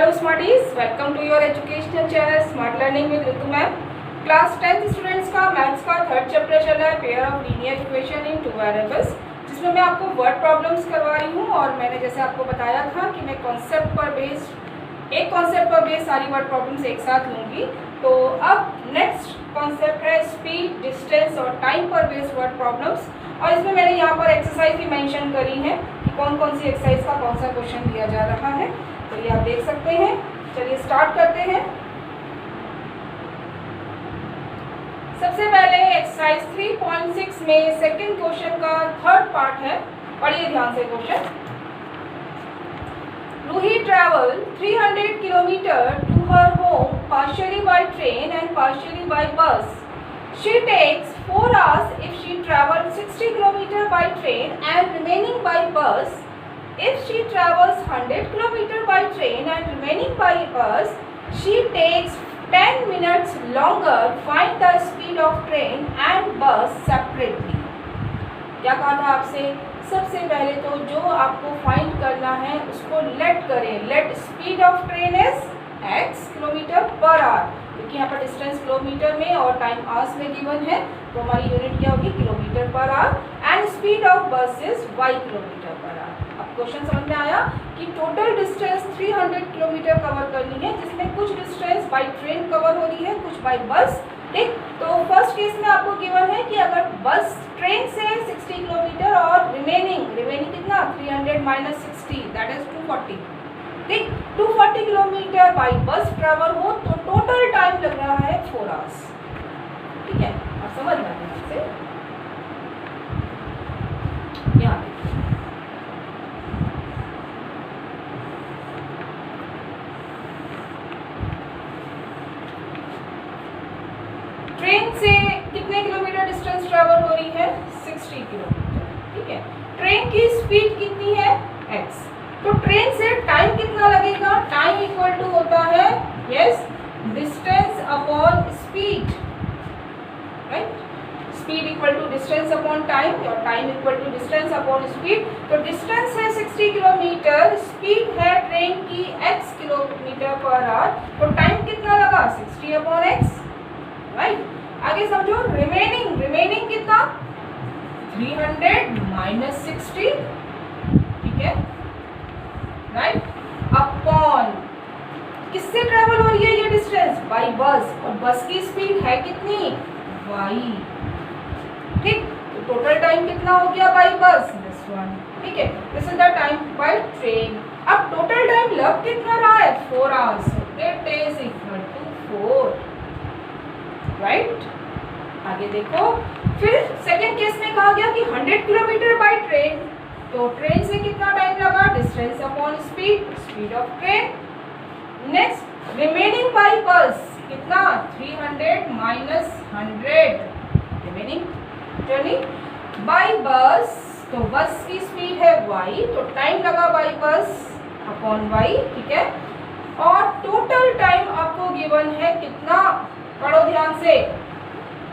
Hello Smarties, welcome to your educational channel Smart Learning with Ritu ma'am. Class 10th students का maths का third chapter चल रहा है pair of linear equation in two variables, जिसमें मैं आपको word problems करवा रही हूँ। और मैंने जैसे आपको बताया था कि मैं एक कॉन्सेप्ट पर बेस्ड सारी वर्ड प्रॉब्लम्स एक साथ लूँगी। तो अब नेक्स्ट कॉन्सेप्ट है स्पीड, डिस्टेंस और टाइम पर बेस्ड वर्ड प्रॉब्लम्स। और इसमें मैंने यहाँ पर एक्सरसाइज भी मेंशन करी है कि कौन कौन सी एक्सरसाइज का कौन सा क्वेश्चन दिया जा रहा है, तो ये आप देख सकते हैं। चलिए स्टार्ट करते हैं। सबसे पहले एक्सरसाइज 3.6 में सेकंड क्वेश्चन का थर्ड पार्ट है, पढ़िए ध्यान से question. Ruhi travel 300 kilometre to her home partially by train and partially by bus. She takes 4 hours if she travels 60 km by train and remaining by bus. If she travels 100 km by train and remaining by bus, she takes 10 minutes longer. Find the speed of train and bus separately. क्या कहा था आपसे? सबसे पहले तो जो आपको find करना है उसको लेट करें। Late speed of train is x kilometre per our, क्योंकि यहाँ पर डिस्टेंस किलोमीटर में और टाइम आवर्स में गिवन है, तो हमारी यूनिट क्या होगी? Kilometre per hour. And speed of bus is y kilometre per hour. अब क्वेश्चन समझ में आया कि टोटल डिस्टेंस 300 किलोमीटर कवर करनी है, जिसमें कुछ डिस्टेंस बाई ट्रेन कवर हो रही है, कुछ बाई बस। ठीक, तो फर्स्ट केस में आपको गिवन है कि अगर बस ट्रेन से 60 किलोमीटर और रिमेनिंग कितना? 300 माइनस 60 दैट इज 240। ठीक, 240 किलोमीटर बाई बस ट्रैवल हो तो टोटल टाइम लग रहा है 4 आवर्स। ठीक है, आप समझ रहे हैं आपसे। यहाँ ट्रेन से कितने किलोमीटर डिस्टेंस ट्रैवल हो रही है? 60 किलोमीटर। ठीक है, ट्रेन की स्पीड कितनी है? x। तो ट्रेन से टाइम कितना लगेगा? टाइम इक्वल टू होता है distance upon speed, right? Speed equal to distance upon time और time equal to distance upon speed. तो डिस्टेंस है 60 किलोमीटर, स्पीड है ट्रेन की x किलोमीटर पर आवर, तो टाइम कितना लगा? 60 अपॉन x, राइट? आगे समझो, रिमेनिंग कितना? 300 माइनस 60, ठीक है, राइट? अपॉन किससे ट्रेवल हो रही है ये डिस्टेंस? बाय बस, और बस की स्पीड है कितनी? y। ठीक, तो टोटल टाइम कितना हो गया बाय बस? This one. ठीक है, this is the time by train. अब टोटल टाइम लग कितना रहा है? 4 hours. It is equal to 4, right? आगे देखो, फिर सेकेंड केस में कहा गया कि 100 किलोमीटर बाय ट्रेन, तो ट्रेन से कितना टाइम लगा? Distance upon speed, speed of train. Next, remaining by bus कितना? 300 माइनस 100 रिमेनिंग जर्नी बाय बस, तो बस की स्पीड है y, तो टाइम लगा बाय बस अपॉन y। ठीक है, और टोटल टाइम आपको गिवन है कितना? पढ़ो ध्यान से,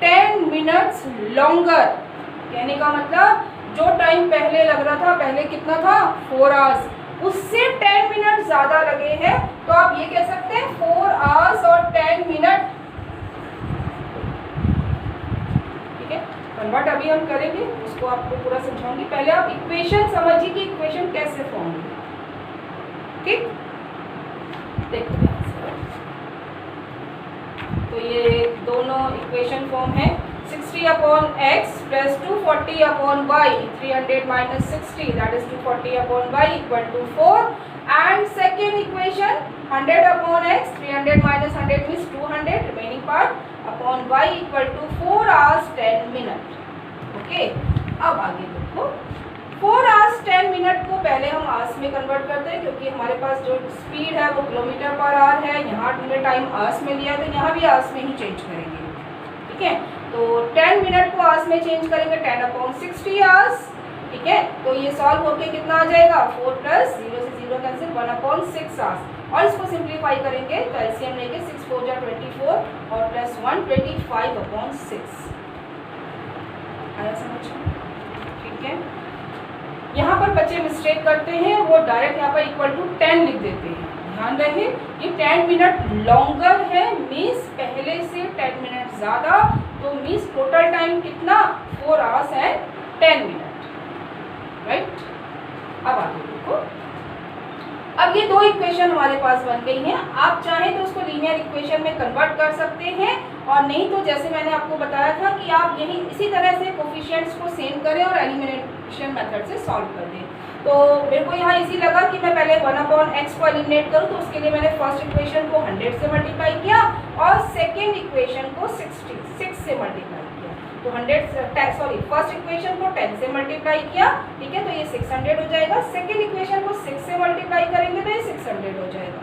10 मिनट्स लॉन्गर। कहने का मतलब जो टाइम पहले लग रहा था, पहले कितना था? 4 आवर्स, उससे 10 मिनट ज्यादा लगे हैं, तो आप ये कह सकते हैं 4 आवर्स और 10 मिनट। ठीक है, कन्वर्ट अभी हम करेंगे, उसको आपको पूरा समझाऊंगी। पहले आप इक्वेशन समझिए कि इक्वेशन कैसे फॉर्म होगी। ठीक, देखो ध्यान से, तो ये दोनों इक्वेशन फॉर्म है। 60 upon x plus 240 upon y, 300 minus 60 that is 240 upon y equal to 4। And second equation 100 upon x, 300 minus 100 means 200 remaining part upon y equal to 4 hours 10 minute. Okay, अब आगे देखो, 4 आवर्स 10 मिनट को पहले हम hours में convert करते हैं, क्योंकि हमारे पास जो स्पीड है वो किलोमीटर पर आवर है। यहाँ हमने टाइम आवर्स में लिया, तो यहाँ भी आवर्स में ही चेंज करेंगे। ठीक है, तो 10 मिनट को आवर्स में चेंज करेंगे, 10 अपॉन 60 आवर्स। ठीक है, तो ये सॉल्व होके कितना आ जाएगा? 4 प्लस 0 से 0 कैंसिल, 1 अपॉन 6 आवर्स। और इसको सिंप्लीफाई करेंगे तो एलसीएम लेंगे, 6 4 जा 24 और प्लस 1 25 अपॉन 6। आया समझ? ठीक है, यहाँ पर बच्चे मिस्टेक करते हैं, वो डायरेक्ट यहाँ पर इक्वल टू 10 लिख देते हैं। ध्यान रहे ये 10 मिनट लॉन्गर है, मीन्स पहले से 10 मिनट ज़्यादा, तो मीन्स टोटल टाइम कितना 4 आवर्स एंड 10 मिनट, राइट। अब आगे देखो, अब ये दो इक्वेशन हमारे पास बन गई हैं। आप चाहें तो उसको लीनियर इक्वेशन में कन्वर्ट कर सकते हैं, और नहीं तो जैसे मैंने आपको बताया था कि आप यही इसी तरह से कोफिशिएंट्स को सेम करें और एलिमिनेशन मेथड से सॉल्व कर दें। तो मेरे को यहाँ इजी लगा कि मैं पहले 1/x को एलिमिनेट करूँ, तो उसके लिए मैंने फर्स्ट इक्वेशन को 100 से मल्टीप्लाई किया और सेकेंड इक्वेशन को 6 से मल्टीप्लाई किया। तो फर्स्ट इक्वेशन को 10 से मल्टीप्लाई किया, ठीक है, तो ये 600 हो जाएगा। सेकेंड इक्वेशन को 6 से मल्टीप्लाई करेंगे तो ये 600 हो जाएगा।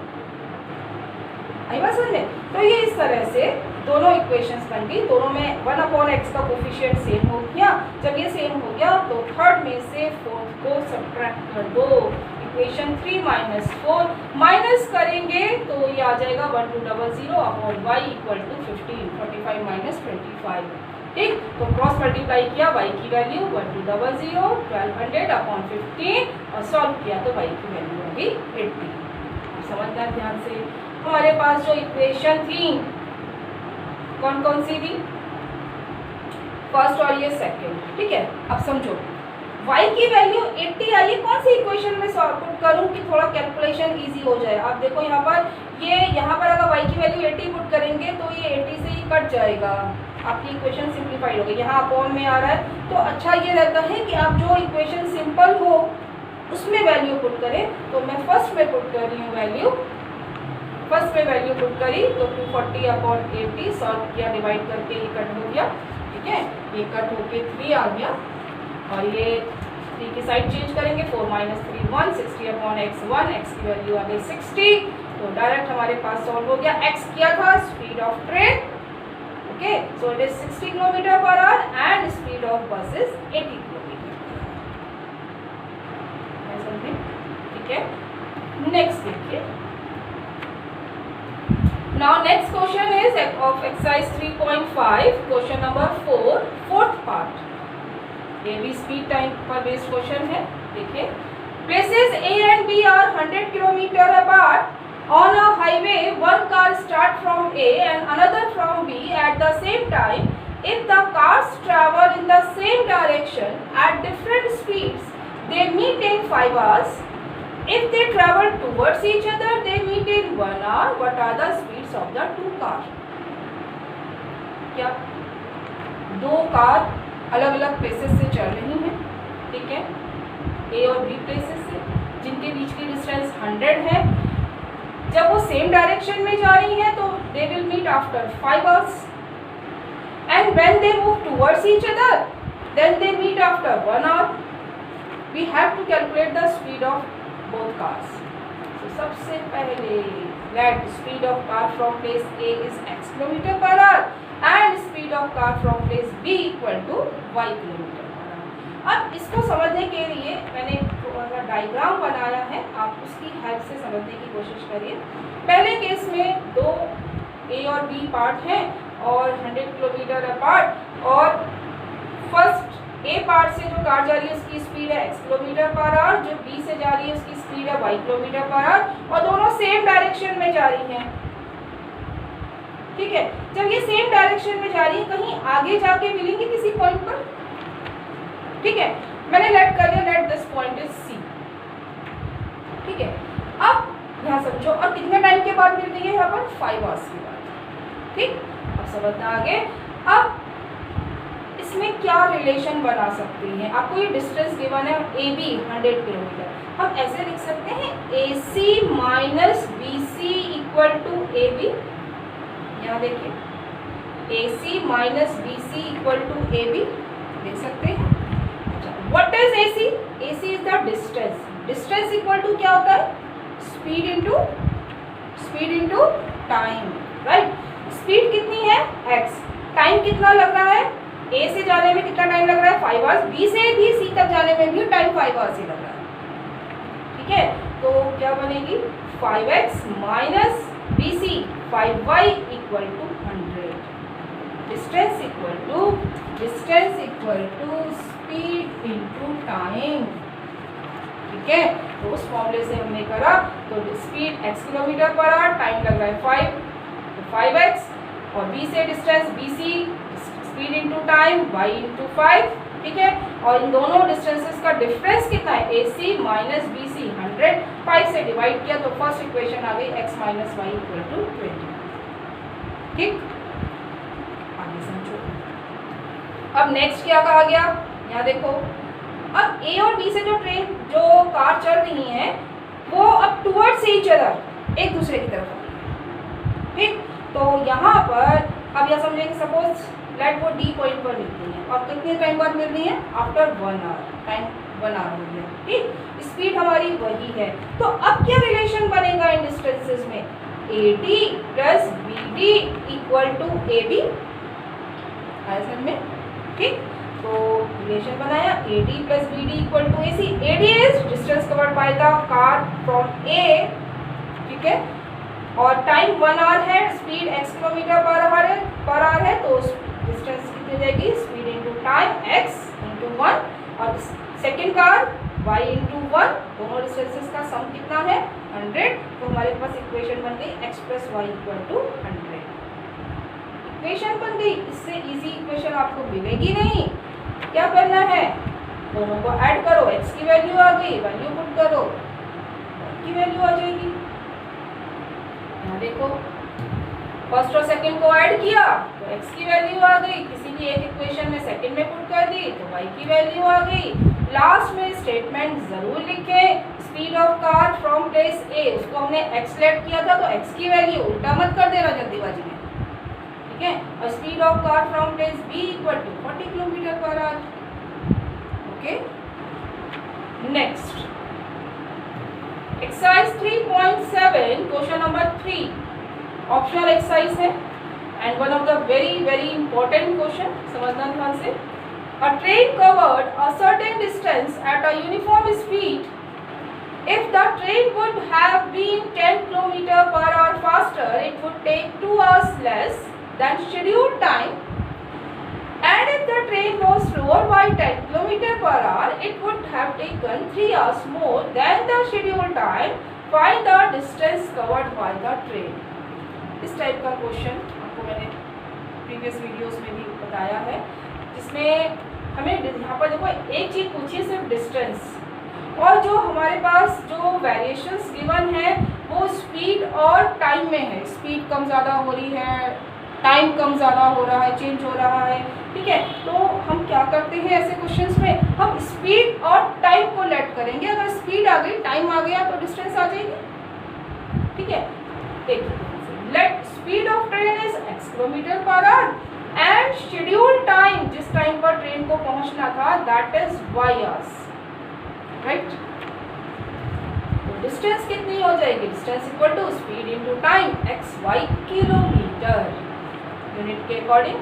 आई बात समझ में? तो ये इस तरह से दोनों इक्वेशंस बन गई, दोनों में 1/x का कोफिशिएंट सेम हो गया। जब ये सेम हो गया तो थर्ड में से फोर्थ को सब्ट्रैक्ट कर दो। इक्वेशन 3 - 4 माइनस करेंगे तो ये आ जाएगा 1200 अपॉन y इक्वल टू 15, 45 - 25, ठीक। तो क्रॉस मल्टीप्लाई किया, y की वैल्यू 1200, 1200 अपॉन 15 और सॉल्व किया तो y की वैल्यू होगी 80। समझना ध्यान से। हमारे पास जो इक्वेशन थी कौन कौन सी थी, फर्स्ट और ये सेकंड, ठीक है। अब समझो y की वैल्यू 80 आई, कौन सी इक्वेशन में पुट करूं कि थोड़ा कैलकुलेशन इजी हो जाए। आप देखो यहाँ पर अगर y की वैल्यू 80 पुट करेंगे तो ये 80 से ही कट जाएगा, आपकी इक्वेशन सिंप्लीफाइड हो गई। यहाँ अपॉन में आ रहा है, तो अच्छा ये रहता है कि आप जो इक्वेशन सिंपल हो उसमें वैल्यू पुट करें। तो मैं फर्स्ट में पुट कर रही हूँ वैल्यू, फर्स्ट में वैल्यू पुट करी तो 240 अपॉन 80 सॉल्व किया, डिवाइड करके ये कट हो गया, ठीक है, ये कट होके 3 आ गया और ये 3 की साइड चेंज करेंगे, 4 - 3 1, 60 अपॉन x1, x की वैल्यू आ गई 60। तो डायरेक्ट हमारे पास सॉल्व हो गया। x किया था speed of train, okay, so it is 60 km/h and speed of bus is 80 km/h, ठीक है। नेक्स्ट देखिए, now next question is of exercise 3.5 question number 4 fourth part। ये भी स्पीड टाइम पर बेस्ड क्वेश्चन है। देखिए, places A and B are 100 km apart on a highway, one car start from A and another from B at the same time. If the cars travel in the same direction at different speeds, they meet in 5 hours. If they travel towards each other, they meet in 1 hour. What are the speeds of the two cars? क्या दो car अलग अलग places से चल रही हैं, ठीक है, ए और बी प्लेसेस से, जिनके बीच की डिस्टेंस 100 है। जब वो सेम डायरेक्शन में जा रही हैं तो they will meet after 5 hours. And when they move towards each other, then they meet after 1 hour. We have to calculate the speed of both cars. So सबसे पहले let speed of car from place A is x km/h and speed of car from place B equal to y km/h. अब इसको समझने के लिए मैंने थोड़ा सा डायग्राम बनाया है, आप उसकी हेल्प से समझने की कोशिश करिए। पहले केस में दो A और B पार्ट हैं और 100 km अपार्ट, और फर्स्ट ए पार्ट से जो कार जा रही है उसकी स्पीड है x km/h, जो बी से जा रही है उसकी स्पीड है y km/h, और दोनों सेम डायरेक्शन में जा रही हैं, ठीक है। जब ये सेम डायरेक्शन में जा रही है, कहीं आगे जाके मिलेंगे किसी पॉइंट पर, ठीक है, मैंने लेट कर दिया, let this point is C, ठीक है। अब यहाँ समझो, और कितने टाइम के बाद मिल रही है, यहाँ पर 5 hours के बाद, ठीक। अब समझना आगे, अब इसमें क्या रिलेशन बना सकते हैं। आपको ये डिस्टेंस गिवन है AB 100 km, हम ऐसे लिख सकते हैं AC - BC equal to AB। यहाँ देखिए, AC - BC equal to AB देख सकते हैं। What is AC? AC is the distance. Distance equal to क्या होता है, speed into time, right. Speed कितनी है x, टाइम कितना लग रहा है, A से जाने में कितना टाइम लग रहा है 5 hours, B से भी C तक जाने में भी टाइम 5 hours ही लग रहा है, ठीक है। तो क्या बनेगी 5x - BC 5y equal to 100। Distance equal to speed into time, ठीक है। तो उस फॉर्मूले से हमने करा, तो speed x kilometre per hour, time लग रहा है 5, तो 5x, और b से distance bc, speed into time y into 5, ठीक है। और इन दोनों डिस्टेंसेस का डिफरेंस कितना है, AC माइनस BC 100, 5 से डिवाइड किया तो फर्स्ट इक्वेशन आ गई x minus y equal to 20, ठीक। आगे समझो। अब नेक्स्ट क्या कहा गया, यहाँ देखो, अब A और B से जो कार चल रही हैं वो अब टुवर्ड्स ईच अदर, एक दूसरे की तरफ आ रही है, ठीक। तो यहाँ पर अब यह समझेंगे, सपोज लेट वो D पॉइंट पर मिल रही है और कितने टाइम बाद मिल रही है, आफ्टर 1 आवर, टाइम 1 आवर हो गया, ठीक। स्पीड हमारी वही है, तो अब क्या रिलेशन बनेगा इन डिस्टेंसेस में, AD plus BD equal to AB, आया समझ में, ठीक। तो रिलेशन बनाया, AD plus BD equal to AC, AD is distance covered by the car from A, ठीक है, और टाइम 1 आवर है, speed x kilometre per hour है, तो डिस्टेंस कितनी हो जाएगी, speed into time x into 1, और सेकेंड कार y इंटू 1, दोनों डिस्टेंसेस का सम कितना है 100, तो हमारे पास इक्वेशन बन गई x plus y equal to 100, equation बन गई। इससे इजी इक्वेशन आपको मिलेगी नहीं, क्या करना है, दोनों को ऐड करो, x की वैल्यू आ गई, वैल्यू पुट करो, y की वैल्यू आ जाएगी। यहाँ देखो, फर्स्ट और सेकंड को ऐड किया तो x की वैल्यू आ गई, किसी भी एक इक्वेशन में सेकंड में पुट कर दी तो y की वैल्यू आ गई। लास्ट में स्टेटमेंट जरूर लिखें, speed of car from place A, उसको हमने x लेट किया था तो x की वैल्यू उल्टा मत कर देना जल्दीबाजी में, ठीक है। और speed of car from place B equal to 40 kilometre per hour, okay. Next exercise 3.7 question number 3, optional exercise है and one of the very important question, समझना ध्यान से। A train covered a certain distance at a uniform speed, if the train would have been 10 km per hour faster, it would take 2 hours less than scheduled time, and if the train was slower by 10 km per hour, it would have taken 3 hours more than the scheduled time. Find the distance covered by the train. इस type का question आपको मैंने previous videos में भी बताया है, जिसमें हमें यहाँ पर देखो एक चीज़ पूछी है, सिर्फ डिस्टेंस, और जो हमारे पास जो वेरिएशंस गिवन है वो स्पीड और टाइम में है, स्पीड कम ज़्यादा हो रही है, टाइम कम ज़्यादा हो रहा है, चेंज हो रहा है, ठीक है। तो हम क्या करते हैं ऐसे क्वेश्चंस में, हम स्पीड और टाइम को लेट करेंगे, अगर स्पीड आ गई, टाइम आ गया तो डिस्टेंस आ जाएगी, ठीक है। देखिए, let speed of train is x kilometre per hour and schedule time, जिस टाइम पर ट्रेन को पहुंचना था, that is y hours, right. तो डिस्टेंस कितनी हो जाएगी, distance equal to speed into time, xy kilometre, unit के according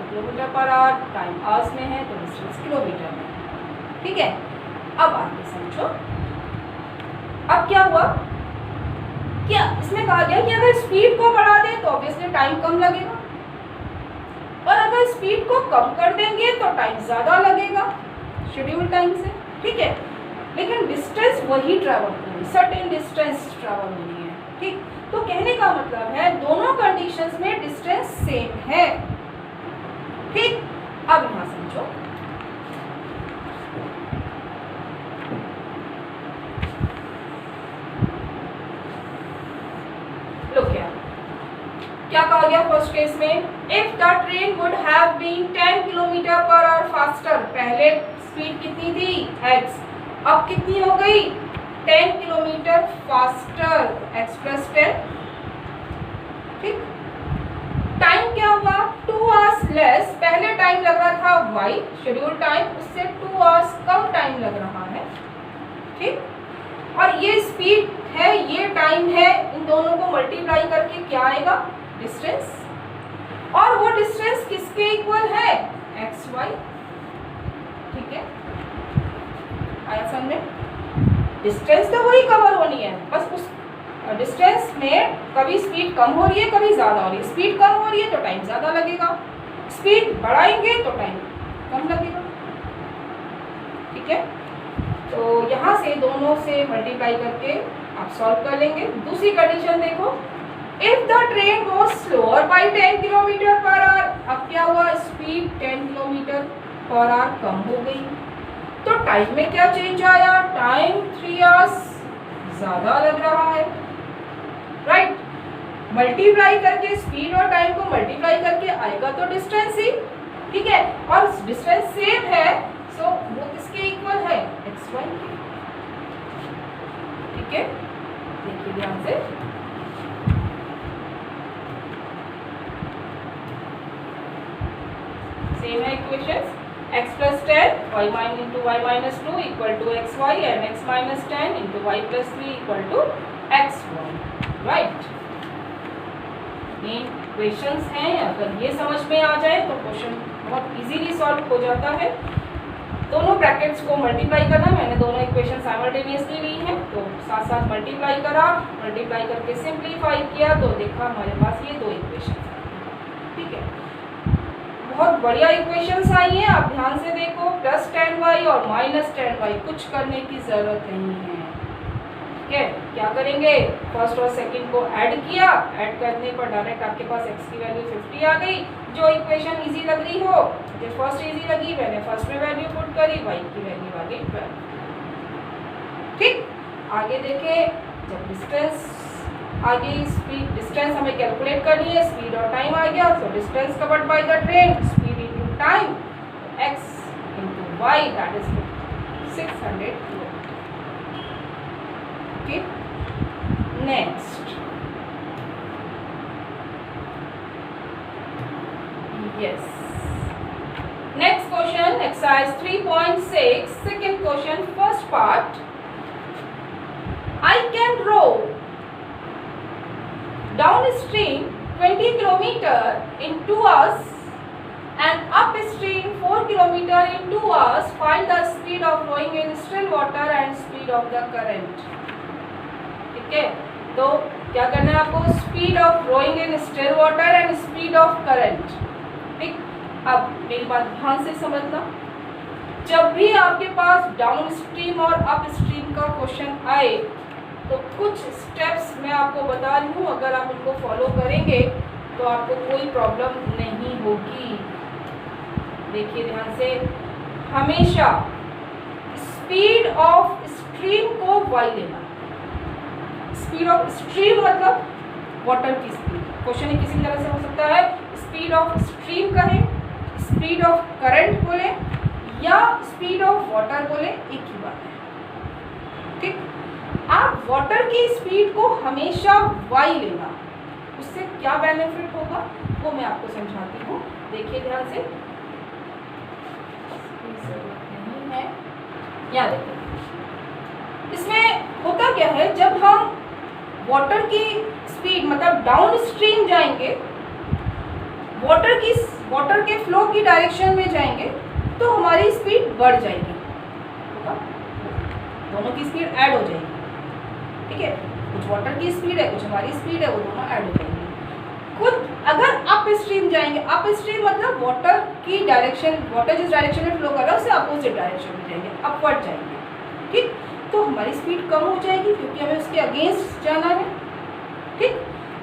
kilometre per hour, time hours में है तो डिस्टेंस किलोमीटर में, ठीक है। अब आगे समझो, अब क्या हुआ, क्या इसमें कहा गया कि अगर स्पीड को बढ़ा दें तो ऑब्वियसली टाइम कम लगेगा, और अगर स्पीड को कम कर देंगे तो टाइम ज़्यादा लगेगा शेड्यूल टाइम से, ठीक है। लेकिन डिस्टेंस वही ट्रैवल होनी, सर्टेन डिस्टेंस ट्रैवल होनी है, ठीक। तो कहने का मतलब है दोनों कंडीशंस में डिस्टेंस सेम है, ठीक। अब यहाँ समझो, क्या कहा गया फर्स्ट केस में, if the train would have been 10 kilometre per hour faster, पहले स्पीड कितनी थी x, अब कितनी हो गई 10 किलोमीटर फास्टर, x प्लस 10, ठीक। टाइम क्या हुआ 2 आवर्स लेस, पहले टाइम लग रहा था y शेड्यूल टाइम, उससे 2 आवर्स कम टाइम लग रहा है, ठीक। और ये स्पीड है, ये टाइम है, इन दोनों को मल्टीप्लाई करके क्या आएगा, डिस्टेंस, और वो डिस्टेंस किसके इक्वल है, एक्स वाई, ठीक है। आया समझ में, डिस्टेंस तो वही कवर होनी है, बस उस डिस्टेंस में कभी स्पीड कम हो रही है, कभी ज़्यादा हो रही है, स्पीड कम हो रही है तो टाइम ज़्यादा लगेगा, स्पीड बढ़ाएंगे तो टाइम कम लगेगा, ठीक है। तो यहाँ से दोनों से मल्टीप्लाई करके आप सॉल्व कर लेंगे। दूसरी कंडीशन देखो, if the train goes slower by 10 kilometre per hour, अब क्या हुआ, स्पीड 10 किलोमीटर पर आवर कम हो गई, तो टाइम में क्या चेंज आया, टाइम 3 आवर्स ज्यादा लग रहा है, राइट। मल्टीप्लाई करके स्पीड और टाइम को मल्टीप्लाई करके आएगा तो डिस्टेंस ही, ठीक है, और डिस्टेंस सेम है, सो वो किसके इक्वल है, xy के, ठीक है। देखिए ध्यान से, सेम है equations, x plus 10 y into y minus 2 equal to xy and x minus 10 into y plus 3 equal to xy, right। ये इक्वेशंस हैं, अगर ये समझ में आ जाए तो क्वेश्चन बहुत इजीली सॉल्व हो जाता है। दोनों ब्रैकेट्स को मल्टीप्लाई करना, मैंने दोनों इक्वेशन साइमल्टेनियसली ली हैं, तो साथ साथ मल्टीप्लाई करा, मल्टीप्लाई करके सिंप्लीफाई किया तो देखा हमारे पास ये दो इक्वेशन, ठीक है। बहुत बढ़िया इक्वेशंस आई हैं, आप ध्यान से देखो, प्लस 10y और माइनस 10y, कुछ करने की जरूरत नहीं है, ठीक है। क्या करेंगे, फर्स्ट और सेकंड को ऐड किया, ऐड करने पर डायरेक्ट आपके पास x की वैल्यू 50 आ गई। जो इक्वेशन इजी लग रही हो, मुझे फर्स्ट इजी लगी, मैंने फर्स्ट में वैल्यू पुट करी, y की वैल्यू आ गई 12, ठीक। आगे देखें, जब डिस्टेंस आगे स्पीड, डिस्टेंस हमें कैलकुलेट करनी है, स्पीड और टाइम आ गया, तो distance covered by the train, speed into time, x into y, that is 600 kilometre, okay. Next, yes, next question, exercise 3.6, second question, first part, I can row downstream 20 km in 2 hours and upstream 4 km in 2 hours. Find the speed of rowing in still water and speed of the current. ठीक है, तो क्या करना है आपको, speed of rowing in still water and speed of current, ठीक। अब मेरी बात ध्यान से समझना, जब भी आपके पास डाउन स्ट्रीम और अप स्ट्रीम का क्वेश्चन आए तो कुछ स्टेप्स मैं आपको बता रही हूँ, अगर आप उनको फॉलो करेंगे तो आपको कोई प्रॉब्लम नहीं होगी। देखिए ध्यान से, हमेशा स्पीड ऑफ स्ट्रीम को y लेना, स्पीड ऑफ स्ट्रीम मतलब वाटर की स्पीड, क्वेश्चन किसी तरह से हो सकता है, स्पीड ऑफ स्ट्रीम कहें, स्पीड ऑफ करंट बोले या स्पीड ऑफ वाटर बोले, एक ही बात है, ठीक। आप वाटर की स्पीड को हमेशा y लेना, उससे क्या बेनिफिट होगा वो मैं आपको समझाती हूँ। देखिए ध्यान से, नहीं है, यहाँ देखिए, इसमें होता क्या है, जब हम वाटर की स्पीड मतलब डाउन स्ट्रीम जाएंगे, वाटर के फ्लो की डायरेक्शन में जाएंगे तो हमारी स्पीड बढ़ जाएगी, दोनों की स्पीड ऐड हो जाएगी, ठीक है। कुछ वाटर की स्पीड है, कुछ हमारी स्पीड है, वो दोनों ऐड हो जाएंगे। कुछ अगर अप स्ट्रीम जाएंगे, अप स्ट्रीम मतलब वाटर की डायरेक्शन, वाटर जिस डायरेक्शन में फ्लो कर रहा है उससे अपोजिट डायरेक्शन में जाएंगे, अपवर्ड जाएंगे, ठीक। तो हमारी स्पीड कम हो जाएगी क्योंकि हमें उसके अगेंस्ट जाना है, ठीक।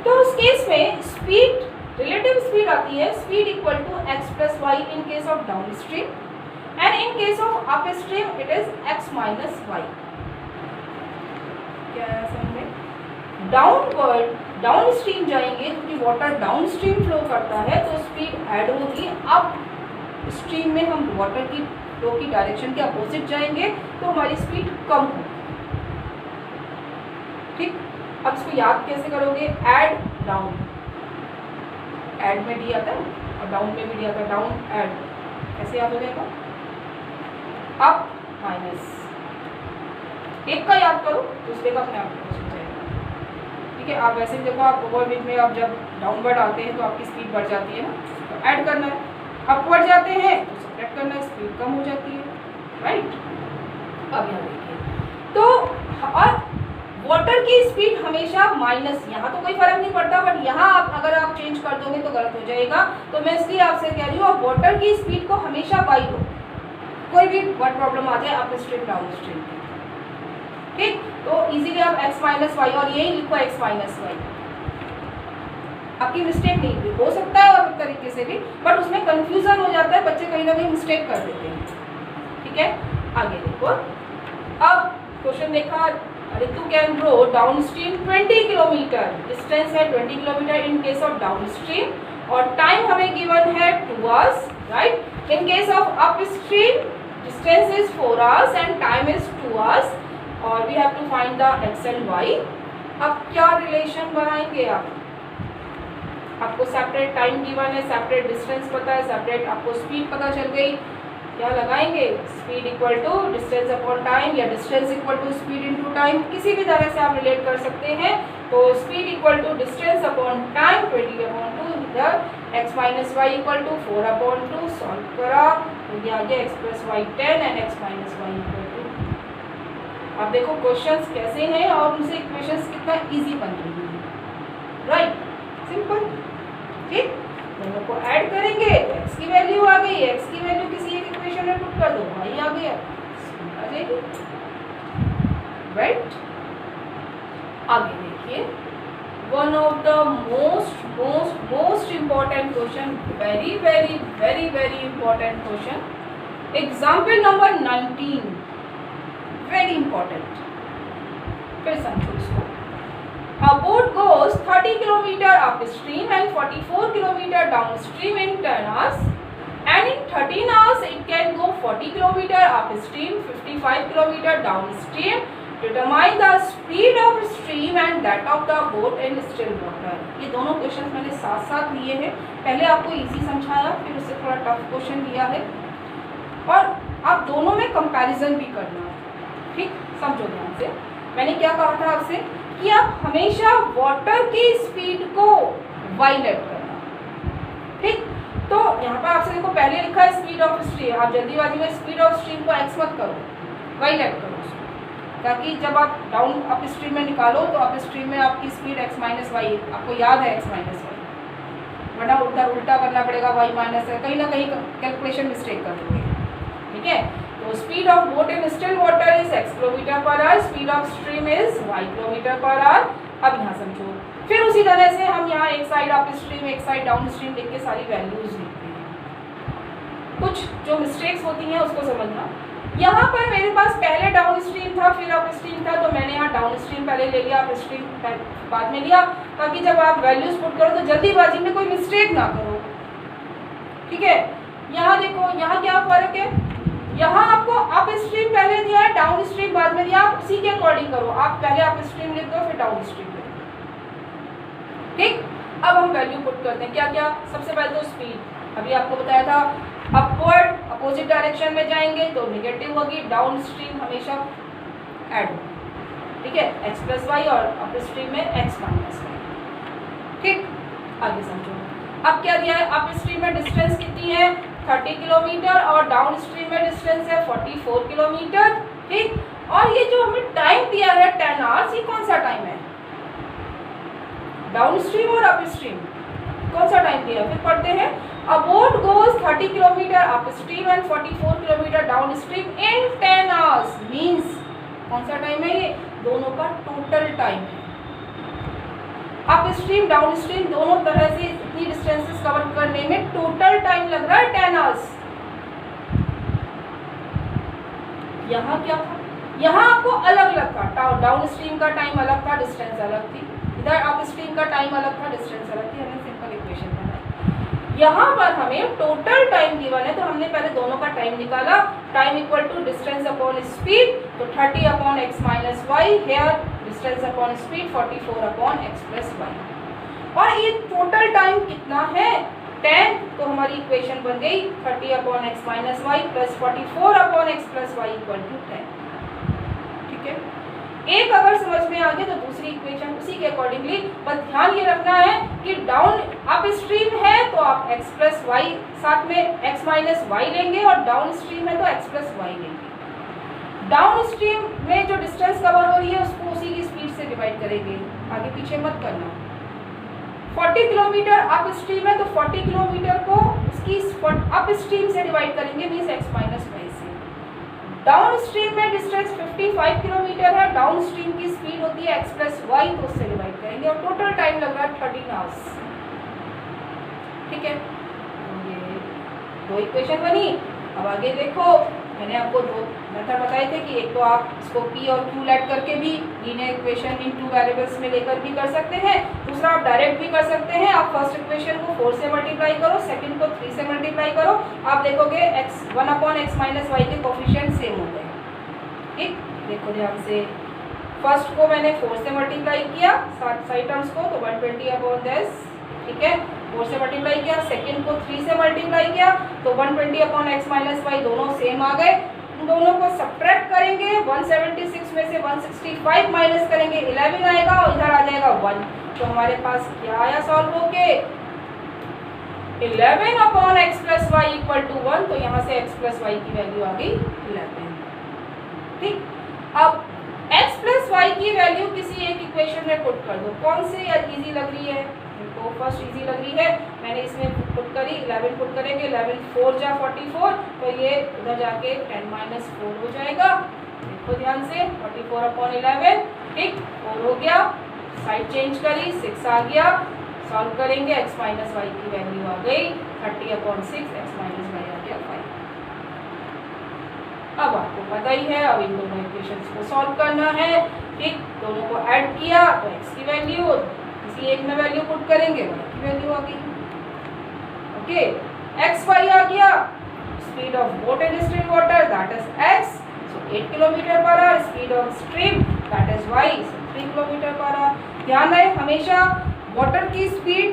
तो उस केस में स्पीड, रिलेटिव स्पीड आती है, speed equal to x plus y in case of downstream and in case of upstream it is x minus y. क्या है समझ में, डाउनवर्ड डाउन स्ट्रीम जाएंगे क्योंकि वाटर डाउन स्ट्रीम फ्लो करता है तो स्पीड ऐड होगी, अप स्ट्रीम में हम वाटर की फ्लो की डायरेक्शन के अपोजिट जाएंगे तो हमारी स्पीड कम होगी, ठीक। अब इसको याद कैसे करोगे, ऐड डाउन, ऐड में डी आता है और डाउन में भी डी आता है, डाउन ऐड, कैसे याद हो जाएगा, अप माइनस, एक का याद करो दूसरे का अपने आप को जाएगा, ठीक है। आप वैसे भी देखो, आप ओवरब्रिज में आप जब डाउनवर्ड आते हैं तो आपकी स्पीड बढ़ जाती है ना, तो ऐड करना है, अपवर्ड जाते हैं तो सब्ट्रैक्ट करना है, स्पीड कम हो जाती है, राइट। अब यहाँ देखिए, तो और वाटर की स्पीड हमेशा माइनस, यहाँ तो कोई फर्क नहीं पड़ता, बट यहाँ आप अगर आप चेंज कर दोगे तो गलत हो जाएगा, तो मैं इसलिए आपसे कह रही हूँ आप वाटर की स्पीड को हमेशा y लो, कोई भी वर्ड प्रॉब्लम आ जाए अप स्ट्रीम डाउन स्ट्रीम की, ठीक। तो इजीली आप x माइनस वाई और यही लिखो x माइनस वाई, आपकी मिस्टेक नहीं भी हो सकता है और तरीके से भी, बट उसमें कंफ्यूजन हो जाता है, बच्चे कहीं ना कहीं मिस्टेक कर देते हैं, ठीक है। आगे देखो, अब क्वेश्चन देखा, Ritu can row downstream 20 kilometre, distance है 20 kilometre in case of downstream, और टाइम हमें गिवन है 2 hours, right. In case of upstream distance is 4 hours and time is 2 hours, और we have to find the X and Y. अब क्या relation बनाएंगे आप, आपको separate time given है, सेपरेट डिस्टेंस पता है, सेपरेट आपको स्पीड पता चल गई, क्या लगाएंगे, speed equal to distance upon time या distance equal to speed into time, किसी भी तरह से आप रिलेट कर सकते हैं। तो speed equal to distance upon time 20 upon 2, इधर x minus y equal to 4 upon 2, solve करा तो ये आ गया x plus y 10 and x minus y equal to. अब देखो क्वेश्चंस कैसे हैं और उनसे इक्वेशंस कितना इजी बन रही है, राइट, सिंपल, ठीक। दोनों को ऐड करेंगे तो x की वैल्यू आ गई, x की वैल्यू किसी एक इक्वेशन में पुट कर दो, y आ गया, आ जाएगी, राइट। आगे देखिए, one of the most most most important question, very very very very important question, example number 19, very important, फिर समझो इसको। A boat goes 30 km upstream and 44 km downstream in 10 hours, and in 13 hours it can go 40 km upstream, 55 km downstream. Determine the speed of stream and that of the boat in still water. ये दोनों question मैंने साथ साथ लिए हैं, पहले आपको easy समझाया, फिर उससे थोड़ा टफ क्वेश्चन लिया है, और आप दोनों में कंपैरिजन भी करना है, ठीक। समझो ध्यान से, मैंने क्या कहा था आपसे कि आप हमेशा वाटर की स्पीड को वाइलेट करना, ठीक। तो यहाँ पर आपसे देखो पहले लिखा है स्पीड ऑफ स्ट्रीम, आप जल्दीबाजी में स्पीड ऑफ स्ट्रीम को एक्स मत करो, वाइलेट करो उसको, ताकि जब आप डाउन अप स्ट्रीम में निकालो तो अप स्ट्रीम में आपकी स्पीड एक्स माइनस वाई, आपको याद है एक्स माइनस वाई, वरना उल्टा करना पड़ेगा, वाई माइनस है, कहीं ना कहीं कैलकुलेशन मिस्टेक कर दोगे, ठीक है। तो speed of boat in still water is x kilometre per our, speed of stream is y kilometre per hour. अब यहाँ समझो, फिर उसी तरह से हम यहाँ एक साइड अप स्ट्रीम एक साइड डाउन स्ट्रीम लिख के सारी वैल्यूज लिखते हैं, कुछ जो मिस्टेक्स होती हैं उसको समझना। यहाँ पर मेरे पास पहले डाउन स्ट्रीम था फिर अप स्ट्रीम था, तो मैंने यहाँ डाउन स्ट्रीम पहले ले लिया, अप स्ट्रीम बाद में लिया, ताकि जब आप वैल्यूज पुट करो तो जल्दीबाजी में कोई मिस्टेक ना करो, ठीक है। यहाँ देखो, यहाँ क्या फर्क है, यहाँ आपको अप स्ट्रीम पहले दिया है, डाउन स्ट्रीम बाद में दिया, आप उसी के अकॉर्डिंग करो, आप पहले अप स्ट्रीम लिख दो फिर डाउन स्ट्रीम लिख दो, ठीक। अब हम वैल्यू पुट करते हैं, क्या क्या, सबसे पहले तो स्पीड, अभी आपको बताया था अपवर्ड अपोजिट डायरेक्शन में जाएंगे तो नेगेटिव होगी, डाउन स्ट्रीम हमेशा ऐड होगी, ठीक है, एक्स प्लस वाई, और अप स्ट्रीम में एक्स माइनस वाई, ठीक। आगे समझो, अब क्या दिया है, अप स्ट्रीम में डिस्टेंस कितनी है 30 किलोमीटर और डाउन स्ट्रीम में डिस्टेंस है 44 किलोमीटर, ठीक। और ये जो हमें टाइम दिया है 10 आवर्स, ये कौन सा टाइम है, डाउन स्ट्रीम और अप स्ट्रीम कौन सा टाइम दिया, फिर पढ़ते हैं। अ boat goes 30 kilometre up stream and 44 kilometre down stream in 10 hours, means कौन सा टाइम है, ये दोनों का टोटल टाइम है। अप स्ट्रीम डाउन स्ट्रीम दोनों तरह से इतनी डिस्टेंसेस कवर करने में टोटल टाइम लग रहा है 10 आवर्स। यहाँ क्या था, यहाँ आपको अलग अलग था, डाउन स्ट्रीम का टाइम अलग था, डिस्टेंस अलग थी, इधर अप स्ट्रीम का टाइम अलग था, डिस्टेंस अलग थी, हमने सिंपल इक्वेशन बनाई। यहाँ पर हमें टोटल टाइम गिवन है, तो हमने पहले दोनों का टाइम निकाला, time equal to distance upon speed, तो 30 upon x minus y, here distance upon speed 44 upon x plus y, और ये टोटल टाइम कितना है 10, तो हमारी इक्वेशन बन गई 30 upon x minus y plus 44 upon x plus y equal to 10, ठीक है। एक अगर समझ में आ गया तो दूसरी इक्वेशन उसी के अकॉर्डिंगली, बस ध्यान ये रखना है कि डाउन अप स्ट्रीम है तो आप x प्लस वाई साथ में x माइनस वाई लेंगे, और डाउन स्ट्रीम है तो x प्लस वाई लेंगे। डाउन स्ट्रीम में जो डिस्टेंस कवर हो रही है उसको उसी की स्पीड से डिवाइड करेंगे, आगे पीछे मत करना। 40 किलोमीटर अप स्ट्रीम है तो 40 किलोमीटर को उसकी अप स्ट्रीम से डिवाइड करेंगे, मीन्स x माइनस वाई से। डाउन स्ट्रीम में डिस्टेंस 55 किलोमीटर है, डाउन स्ट्रीम की स्पीड होती है x प्लस वाई, तो उससे डिवाइड करेंगे और टोटल टाइम लग रहा है 13 आवर्स। ठीक है, तो ये दो इक्वेशन बनी। अब आगे देखो, मैंने आपको दो मेथड बताए थे कि एक तो आप इसको p और q लेट करके भी linear equation in two variables में लेकर भी कर सकते हैं, दूसरा आप डायरेक्ट भी कर सकते हैं। आप फर्स्ट इक्वेशन को 4 से मल्टीप्लाई करो, सेकंड को 3 से मल्टीप्लाई करो, आप देखोगे x 1/x माइनस वाई के कोफिशिएंट सेम हो गए। ठीक, देखो ध्यान से, फर्स्ट को मैंने 4 से मल्टीप्लाई किया साइड टर्म्स को, तो 120/10, ठीक है, 4 से मल्टीप्लाई किया, सेकंड को 3 से मल्टीप्लाई किया, तो 120/x माइनस वाई दोनों सेम आ गए। इन दोनों को सब्ट्रैक्ट करेंगे, 176 में से 165 माइनस करेंगे, 11 आएगा और इधर आ जाएगा 1, तो हमारे पास क्या आया सॉल्व होके 11/x plus y equal to 1, तो यहाँ से x प्लस वाई की वैल्यू आ गई 11। ठीक, अब x प्लस वाई की वैल्यू किसी एक इक्वेशन में पुट कर दो, कौन से इजी लग रही है? तो फर्स्ट इजी लग रही है, मैंने इसमें पुट करी, 11 पुट करेंगे, 11 4 जा 44, तो ये उधर जाके 10 - 4 हो जाएगा। देखो ध्यान से, 44/11, ठीक, 4 हो गया, साइड चेंज करी, 6 आ गया, सॉल्व करेंगे, x माइनस वाई की वैल्यू आ गई 30/6, x माइनस वाई आ गया 5। अब आपको पता ही है, अब इन दोनों इक्वेशंस को सॉल्व करना है। ठीक, दोनों को ऐड किया तो x की वैल्यू किसी एक में वैल्यू पुट करेंगे, y की वैल्यू आ गई। ओके, x y आ गया, speed of boat in stream water that is x, so 8 km/h, speed of stream that is y, so 3 km/h। ध्यान रहे, हमेशा वाटर की स्पीड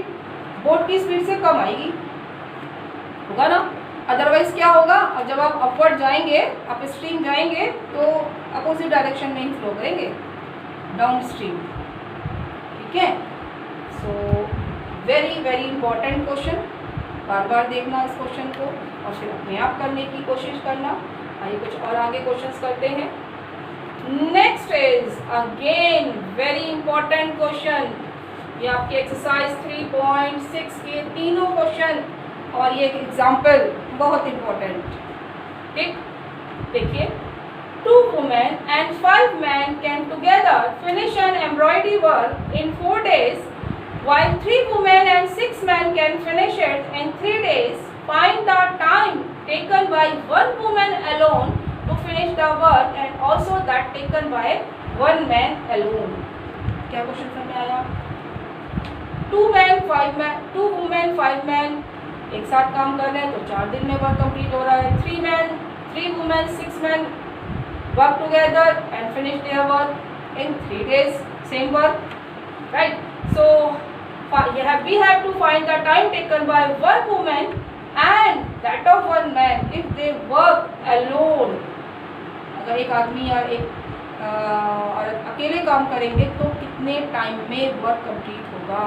बोट की स्पीड से कम आएगी, होगा ना, अदरवाइज क्या होगा, अब जब आप अपवर्ड जाएंगे, अप स्ट्रीम जाएंगे, तो अपोजिट डायरेक्शन में ही फ्लो करेंगे, डाउन स्ट्रीम। ठीक है, so very very important question, बार बार देखना इस क्वेश्चन को और फिर अपने आप करने की कोशिश करना। आइए कुछ और आगे क्वेश्चंस करते हैं। Next is again very important question, ये आपकी एक्सरसाइज 3.6 के तीनों क्वेश्चन और ये एक एग्जाम्पल बहुत इंपॉर्टेंट। ठीक, देखिए, 2 women and 5 men can together finish an embroidery work in 4 days, while 3 women and 6 men can finish it in 3 days. Find the time taken by 1 woman alone to finish the work and also that taken by 1 man alone. क्या question समझ में आया? 2 women 5 men एक साथ काम कर रहे हैं तो 4 दिन में वर्क कंप्लीट हो रहा है। 3 women 6 men work together and finish their work in 3 days, same work, right? So we have to find the time taken by 1 woman and that of 1 man if they work alone. अगर एक आदमी और एक औरत अकेले काम करेंगे तो कितने टाइम में वर्क कंप्लीट होगा?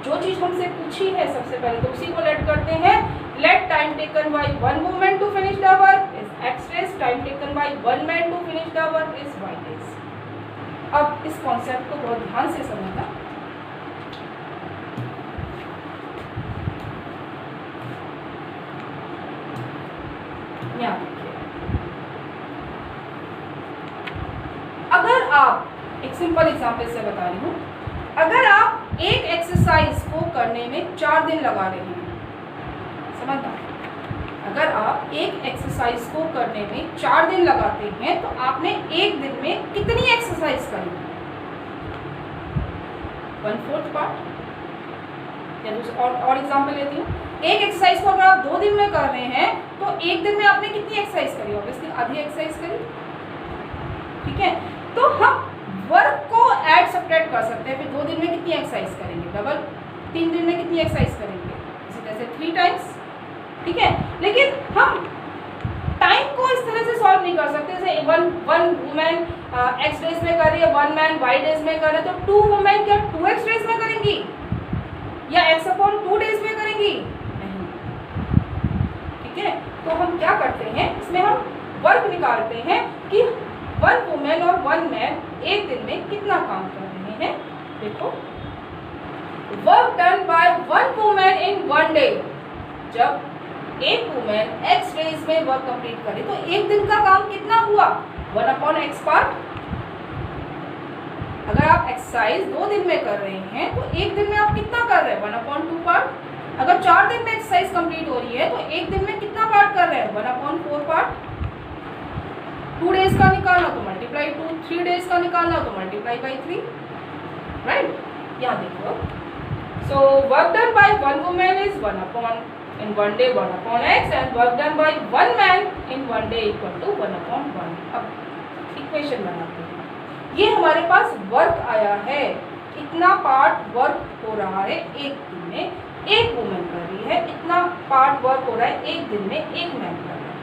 जो चीज हमसे पूछी है सबसे पहले तो उसी को लेट करते हैं। Let time taken by 1 woman to finish the work is x days, time taken by 1 man to finish the work is y days। अब इस कॉन्सेप्ट को बहुत ध्यान से समझना। यहाँ देखिए, अगर आप एक सिंपल एग्जांपल से बता रही हूँ, अगर आप एक एक्सरसाइज को करने में 4 दिन लगा रहे हैं, समझना, अगर आप एक एक्सरसाइज को करने में 4 दिन लगाते हैं तो आपने एक दिन में कितनी एक्सरसाइज करी? 1/4 पार्ट। या और एग्जांपल लेती हूँ, एक एक्सरसाइज को अगर आप 2 दिन में कर रहे हैं तो एक दिन में आपने कितनी एक्सरसाइज करी? ऑब्वियसली आधी एक्सरसाइज करी। ठीक है, तो हम वर्क को ऐड सब्ट्रैक्ट कर सकते हैं। फिर 2 दिन में कितनी एक्सरसाइज करेंगे? डबल। 3 दिन में कितनी एक्सरसाइज करेंगे? इसी तरह से 3 टाइम्स। ठीक है, लेकिन हम टाइम को इस तरह से सॉल्व नहीं कर सकते। जैसे वन वुमेन x डेज में कर रही है, 1 मैन y डेज में कर रहे हैं, तो 2 वुमेन क्या 2x डेज में करेंगी या x/2 डेज में करेंगी? नहीं। ठीक है, तो हम क्या करते हैं, इसमें हम वर्क निकालते हैं कि 1 वुमेन और 1 मैन एक दिन में कितना काम कर रहे हैं। देखो, work done by 1 women in 1 day, जब एक वुमेन x डेज में वर्क कंप्लीट करे तो एक दिन का काम कितना हुआ 1/x पार्ट। अगर आप एक्सरसाइज 2 दिन में कर रहे हैं तो एक दिन में आप कितना कर रहे हैं 1/2 पार्ट। अगर 4 दिन में एक्सरसाइज कंप्लीट हो रही है तो एक दिन में कितना पार्ट कर रहे हैं 1/4 पार्ट। 2 डेज का निकालना तो मल्टीप्लाई 2, 3 डेज का निकालना तो मल्टीप्लाई बाई 3, राइट। यहाँ देखो, so work done by 1 women is 1 day 1/x and work done by 1 man in 1 day equal to 1/1। अब इक्वेशन बनाते हैं। ये हमारे पास वर्क आया है, इतना पार्ट वर्क हो रहा है एक दिन में, एक वुमेन कर रही है, इतना पार्ट वर्क हो रहा है एक दिन में, एक मैन कर रहा है,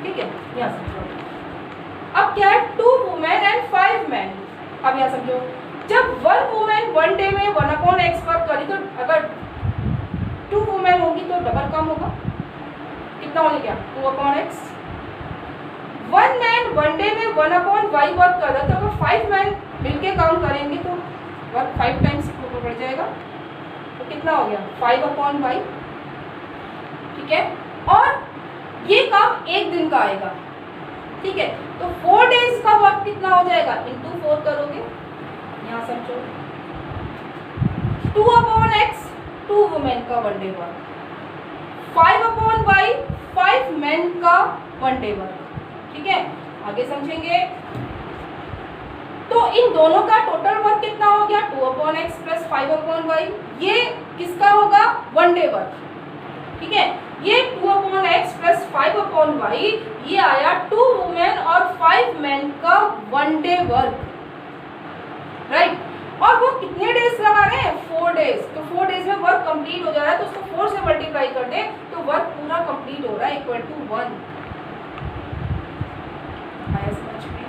ठीक है। यहाँ समझो, अब क्या है 2 वुमेन एंड 5 मैन। अब यहाँ समझो, जब 1 वुमेन 1 डे में 1/x वर्क करी तो अगर 2 वुमेन होगी तो डबल काम होगा, कितना होने क्या 2/x। 1 मैन 1 डे में 1/y वर्क कर रहा है तो अगर 5 मैन मिलके काम करेंगे तो वर्क 5 टाइम्स बढ़ जाएगा, तो कितना हो गया 5/y, ठीक है। और ये काम एक दिन का आएगा, ठीक है। तो 4 डेज का वर्क कितना हो जाएगा इंटू 4 करोगे। यहाँ समझो 2/x 2 वुमेन का 1 डे वर्क, 5/y 5 मैन का 1 डे वर्क, ठीक है। आगे समझेंगे, तो इन दोनों का टोटल वर्क कितना हो गया 2/x प्लस 5/y। ये किसका होगा 1 डे वर्क, ठीक है। ये 2/x प्लस 5/y ये आया 2 वुमेन और 5 मैन का 1 डे वर्क, राइट। और वो कितने डेज लगा रहे हैं 4 डेज, तो 4 डेज में वर्क कंप्लीट हो जा रहा है तो उसको 4 से मल्टीप्लाई कर दें तो वर्क पूरा कंप्लीट हो रहा है इक्वल टू 1। आया समझ में?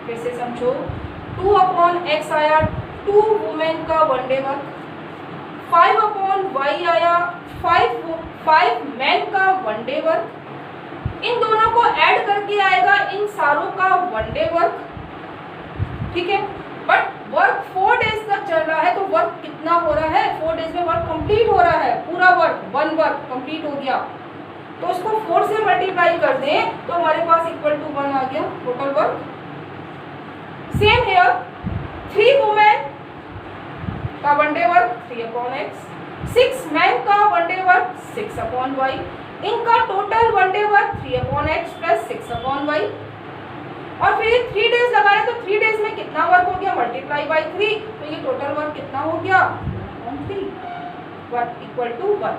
फिर से समझो, 2/x आया 2 वुमेन का 1 डे वर्क, 5/y आया 5 मैन का 1 डे वर्क। इन दोनों को ऐड करके आएगा इन सारों का 1 डे वर्क, ठीक है। बट वर्क 4 डेज तक चल रहा है तो वर्क कितना हो रहा है 4 डेज में वर्क कंप्लीट हो रहा है, पूरा वर्क 1 वर्क कंप्लीट हो गया तो उसको 4 से मल्टीप्लाई कर दें तो हमारे पास इक्वल टू 1 आ गया total work. Same here 3 women का 1 डे वर्क 3/x, 6 मैन का 1 डे वर्क 6/y। इनका total 1 day work 3/x plus 6/y। और फिर 3 डेज लगा रहे तो 3 डेज में कितना वर्क हो गया मल्टीप्लाई बाई 3, तो ये टोटल वर्क कितना हो गया 3 वर्क इक्वल टू 1,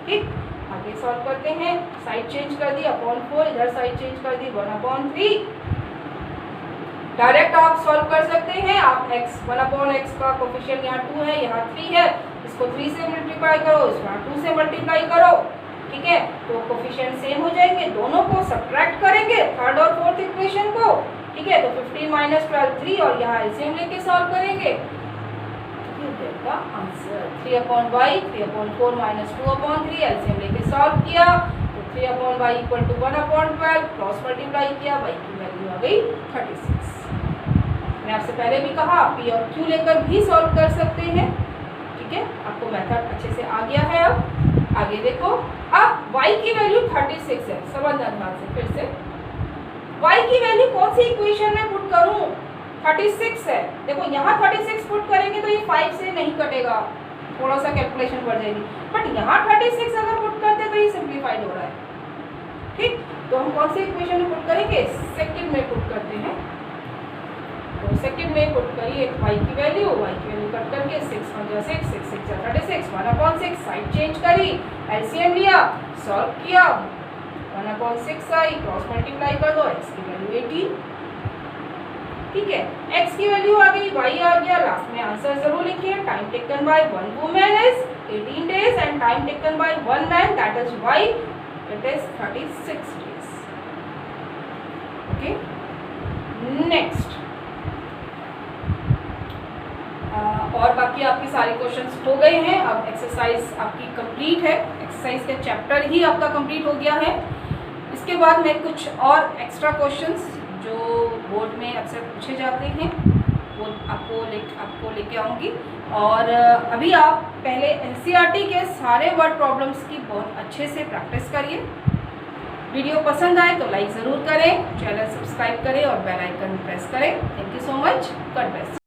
ठीक। आगे सॉल्व करते हैं, साइड चेंज कर दी 4, इधर साइड चेंज कर दी 1/3। डायरेक्ट आप सॉल्व कर सकते हैं, आप x 1/x का कोफिशिएंट यहाँ 2 है, यहाँ 3 है, इसको 3 से मल्टीप्लाई करो, इसको 2 से मल्टीप्लाई करो, ठीक है। तो कोफिशिएंट सेम हो जाएंगे, दोनों को सब्ट्रैक्ट करेंगे थर्ड और फोर्थ इक्वेशन को, ठीक है। तो 15 - 12 3 और यहाँ एलसीएम लेके सॉल्व करेंगे, ये देगा आंसर 3/y 3/4 - 2/3। एलसीएम लेके सॉल्व किया तो 3/y equal to 1/12, cross multiply किया, y की वैल्यू आ गई 36। मैंने आपसे पहले भी कहा p और q लेकर भी सॉल्व कर सकते हैं, ठीक है। आपको मेथड अच्छे से आ गया है। अब आगे देखो, अब y की वैल्यू 36 है, समझना ध्यान से। फिर से y की वैल्यू कौन सी इक्वेशन में पुट करूं 36 है, देखो यहाँ 36 पुट करेंगे तो ये 5 से नहीं कटेगा, थोड़ा सा कैलकुलेशन बढ़ जाएगी, बट यहाँ 36 अगर पुट करते हैं तो ये सिंप्लीफाइड हो रहा है, ठीक। तो हम कौन सी इक्वेशन में पुट करेंगे सेकंड में पुट करते हैं, तो सेकंड में पुट करिए y की वैल्यू कट करके 6 × 6 6 6 36 1/6, साइड चेंज करी, एलसीएम लिया, सॉल्व किया, 1/6 आई, क्रॉस मल्टीप्लाई कर दो, x की वैल्यू 18, ठीक है। x की वैल्यू आ गई, y आ गया, लास्ट में आंसर जरूर लिखिए। Time taken by 1 women is 18 days and time taken by 1 man that is y, it is 36 days, okay. Next और बाकी आपके सारे क्वेश्चंस हो गए हैं, अब एक्सरसाइज आपकी कंप्लीट है, एक्सरसाइज का चैप्टर ही आपका कंप्लीट हो गया है। इसके बाद मैं कुछ और एक्स्ट्रा क्वेश्चंस जो बोर्ड में अक्सर पूछे जाते हैं वो आपको लेके आऊँगी। और अभी आप पहले एनसीईआरटी के सारे वर्ड प्रॉब्लम्स की बहुत अच्छे से प्रैक्टिस करिए। वीडियो पसंद आए तो लाइक ज़रूर करें, चैनल सब्सक्राइब करें और बेल आइकन प्रेस करें। Thank you so much. God bless.